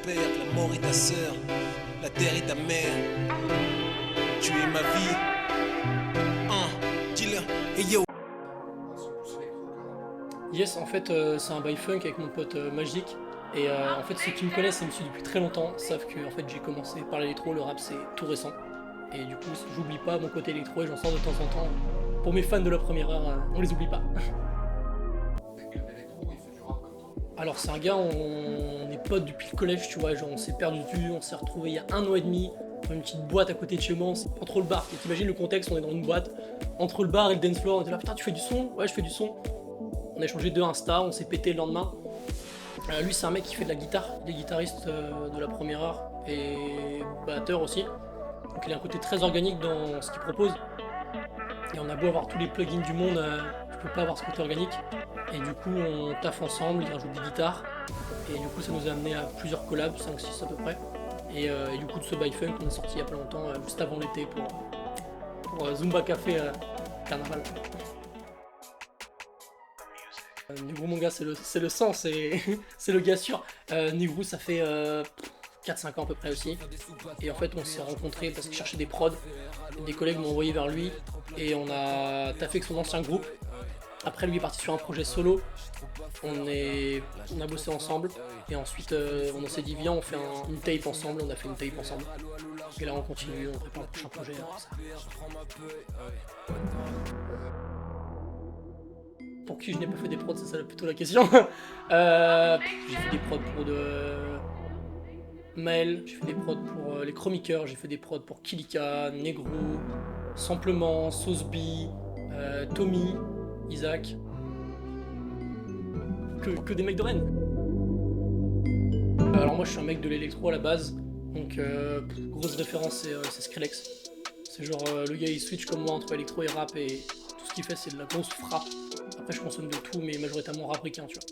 père, la mort est ta sœur, la terre est ta mère. Tu es ma vie. Dis-le. Hey yo. Yes, en fait, c'est un bail funk avec mon pote Magic. Et en fait, ceux qui me connaissent et me suivent depuis très longtemps savent que en fait, j'ai commencé par l'électro, le rap c'est tout récent. Et du coup, j'oublie pas mon côté électro et j'en sors de temps en temps. Pour mes fans de la première heure, on les oublie pas. Alors c'est un gars, on est potes depuis le collège, tu vois, genre on s'est perdu de vue, on s'est retrouvés il y a 1 an et demi dans une petite boîte à côté de chez moi, entre le bar, et t'imagines le contexte, on est dans une boîte, entre le bar et le dance floor, on était là, putain tu fais du son? Ouais je fais du son. On a échangé 2 Insta, on s'est pété le lendemain. Lui c'est un mec qui fait de la guitare, il est guitariste de la première heure et batteur aussi. Donc il a un côté très organique dans ce qu'il propose. Et on a beau avoir tous les plugins du monde, tu peux pas avoir ce côté organique. Et du coup on taffe ensemble, il rajoute des guitares. Et du coup ça nous a amené à plusieurs collabs, 5-6 à peu près. Et du coup de ce By Funk on a sorti il y a pas longtemps, juste avant l'été pour Zumba Café Carnaval. Negro mon gars c'est le sang, c'est le gars sûr. Negro ça fait 4-5 ans à peu près aussi. Et en fait on s'est rencontrés parce qu'il cherchait des prods. Des collègues m'ont envoyé vers lui et on a taffé avec son ancien groupe. Après lui est parti sur un projet solo. On a bossé ensemble et ensuite on s'est dit viens on fait une tape ensemble, on a fait une tape ensemble. Et là on continue, on prépare le prochain projet. Pour qui je n'ai pas fait des prods, c'est ça plutôt la question. J'ai fait des prods pour Maël, j'ai fait des prods pour les Chroniqueurs, j'ai fait des prods pour Kilika, Negro, Samplement, Sauce-Bee, Tommy, Isaac. Que des mecs de Rennes. Alors moi je suis un mec de l'électro à la base, donc grosse référence c'est Skrillex. C'est genre le gars il switch comme moi entre électro et rap et tout ce qu'il fait c'est de la grosse frappe. Après je consomme de tout mais majoritairement rap ricain tu vois.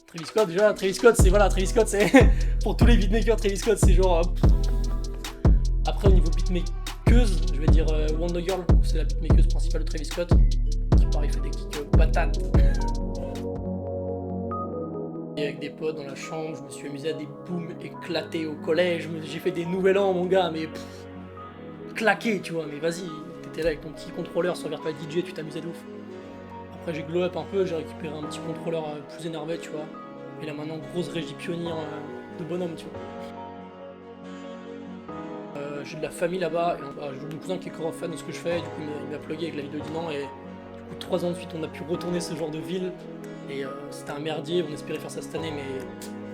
Travis Scott c'est pour tous les beatmakers Travis Scott c'est genre après au niveau beatmakeuse je vais dire Wonder Girl c'est la beatmakeuse principale de Travis Scott qui pareil fait des kicks patates. Et avec des potes dans la chambre, je me suis amusé à des booms éclatés au collège, j'ai fait des nouvel an mon gars, mais claqué tu vois, mais vas-y, t'étais là avec ton petit contrôleur sur Virtual DJ, tu t'amusais de ouf. Après j'ai glow up un peu, j'ai récupéré un petit contrôleur plus énervé tu vois, et là maintenant grosse régie pionnière de bonhomme tu vois. J'ai de la famille là-bas, et j'ai mon cousin qui est grand fan de ce que je fais, du coup il m'a plugué avec la vidéo d'Inan, et du coup 3 ans de suite on a pu retourner ce genre de ville. Et c'était un merdier, on espérait faire ça cette année, mais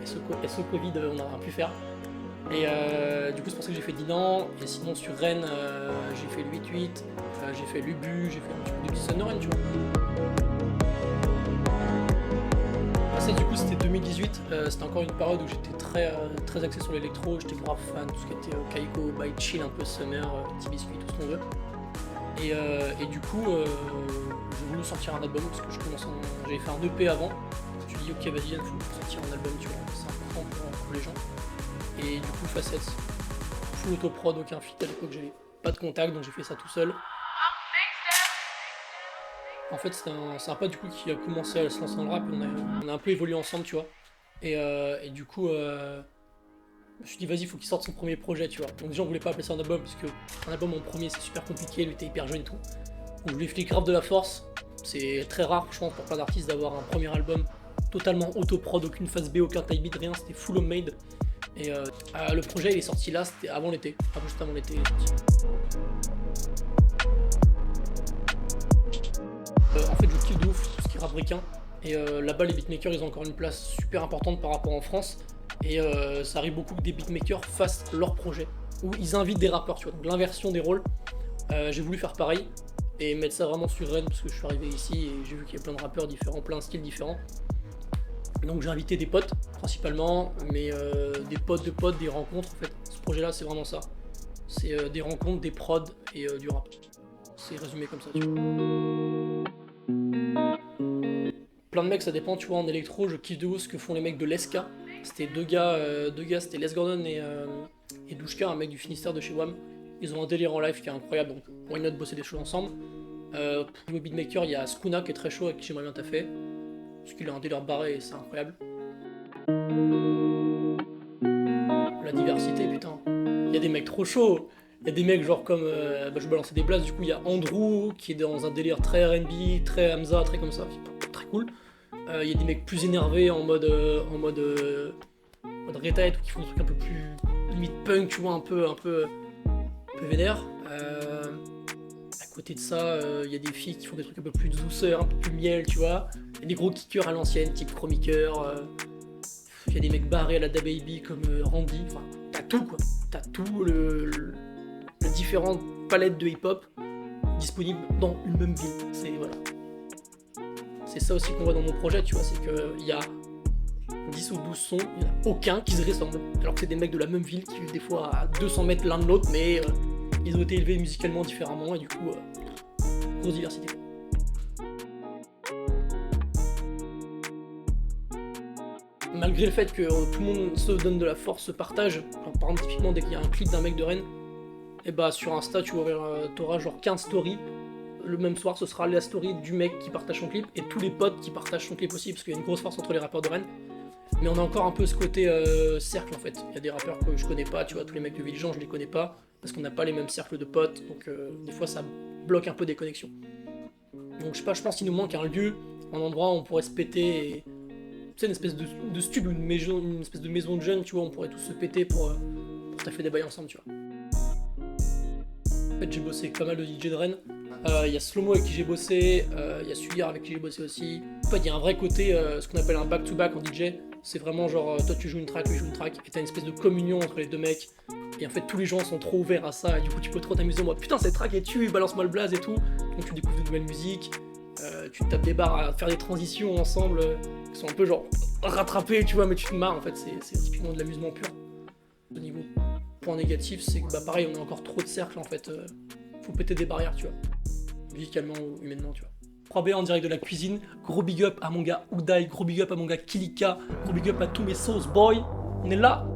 ce Covid, on n'a rien pu faire. Et du coup, c'est pour ça que j'ai fait Dinan. Et sinon, sur Rennes, j'ai fait le 8-8, j'ai fait l'Ubu, j'ai fait un petit peu de petits sons de Rennes, tu vois. Ça, du coup, c'était 2018. C'était encore une période où j'étais très axé sur l'électro. J'étais grave fan, tout ce qui était Kaiko, By Chill, un peu Summer, Petit Biscuit, tout ce qu'on veut. Et du coup, j'ai voulu sortir un album parce que j'avais fait un EP avant. Je me suis dit, ok, vas-y, il faut sortir un album, tu vois, c'est important pour les gens. Et du coup, Facets, full autoprod, aucun feat à l'époque, j'avais pas de contact donc j'ai fait ça tout seul. En fait, c'est un pote du coup qui a commencé à se lancer dans le rap, on a un peu évolué ensemble, tu vois. Et du coup, je me suis dit vas-y faut qu'il sorte son premier projet tu vois. Donc déjà on voulait pas appeler ça un album parce que un album en premier c'est super compliqué, lui était hyper jeune et tout. Donc je lui ai fait grave de la force. C'est très rare je pense pour plein d'artistes d'avoir un premier album totalement autoprod, aucune phase B, aucun type beat, rien, c'était full homemade. Et le projet il est sorti là, c'était avant l'été, juste avant l'été il est sorti. En fait je kiffe de ouf tout ce qui est rap ricain. Et là-bas les beatmakers ils ont encore une place super importante par rapport en France. Et ça arrive beaucoup que des beatmakers fassent leur projet, où ils invitent des rappeurs, tu vois, donc l'inversion des rôles. J'ai voulu faire pareil, et mettre ça vraiment sur Rennes, parce que je suis arrivé ici, et j'ai vu qu'il y a plein de rappeurs différents, plein de styles différents. Donc j'ai invité des potes, principalement, mais des potes de potes, des rencontres, en fait. Ce projet-là, c'est vraiment ça. C'est des rencontres, des prods, et du rap. C'est résumé comme ça, tu vois. Plein de mecs, ça dépend, tu vois, en électro, je kiffe de ouf ce que font les mecs de l'ESCA. C'était deux gars, c'était Les Gordon et Douchka, un mec du Finistère de chez WAM. Ils ont un délire en live qui est incroyable, donc why not bosser des choses ensemble. Pour le beatmaker, il y a Skuna qui est très chaud, avec qui j'aimerais bien taffer. Parce qu'il a un délire barré et c'est incroyable. La diversité, putain. Il y a des mecs trop chauds. Il y a des mecs genre comme, je vais balancer des blasts, du coup il y a Andrew qui est dans un délire très R&B, très Hamza, très comme ça, qui est très cool. Il y a des mecs plus énervés en mode Reta et tout, qui font des trucs un peu plus limite punk, tu vois, un peu vénère. À côté de ça, il y a des filles qui font des trucs un peu plus de douceur, un peu plus miel, tu vois. Il y a des gros kickers à l'ancienne, type Chromiker. Il y a des mecs barrés à la DaBaby comme Randy. Enfin, t'as tout quoi. T'as tout les différentes palettes de hip-hop disponibles dans une même ville. C'est ça aussi qu'on voit dans mon projet, tu vois, c'est qu'il y a 10 ou 12 sons, il n'y en a aucun qui se ressemble. Alors que c'est des mecs de la même ville qui vivent des fois à 200 mètres l'un de l'autre, mais ils ont été élevés musicalement différemment et du coup, grosse diversité. Malgré le fait que tout le monde se donne de la force, se partage, par exemple typiquement dès qu'il y a un clip d'un mec de Rennes, et bah sur Insta tu auras genre 15 stories, le même soir ce sera la story du mec qui partage son clip et tous les potes qui partagent son clip aussi, parce qu'il y a une grosse force entre les rappeurs de Rennes. Mais on a encore un peu ce côté cercle en fait, il y a des rappeurs que je connais pas, tu vois, tous les mecs de Villejean je les connais pas, parce qu'on n'a pas les mêmes cercles de potes, donc des fois ça bloque un peu des connexions. Donc je sais pas, je pense qu'il nous manque un lieu, un endroit où on pourrait se péter et... Tu sais, une espèce de stud ou une espèce de maison de jeunes, tu vois, on pourrait tous se péter pour taffer des bails ensemble, tu vois. En fait, j'ai bossé avec pas mal de DJ de Rennes. Il y a Slomo avec qui j'ai bossé, il y a Suyar avec qui j'ai bossé aussi. En fait, il y a un vrai côté, ce qu'on appelle un back-to-back en DJ. C'est vraiment genre, toi tu joues une track, lui joue une track, et t'as une espèce de communion entre les deux mecs. Et en fait, tous les gens sont trop ouverts à ça, et du coup, tu peux trop t'amuser en mode putain, cette track est tue, balance-moi le blaze et tout. Donc, tu découvres de nouvelles musiques. Tu tapes des barres à faire des transitions ensemble qui sont un peu genre rattrapées, tu vois, mais tu te marres en fait, c'est typiquement de l'amusement pur. De niveau point négatif, c'est que bah pareil, on a encore trop de cercles en fait, faut péter des barrières, tu vois, musicalement ou humainement, tu vois. 3B en direct de la cuisine, gros big up à mon gars Uday, gros big up à mon gars Kilika, gros big up à tous mes sauce boys, on est là.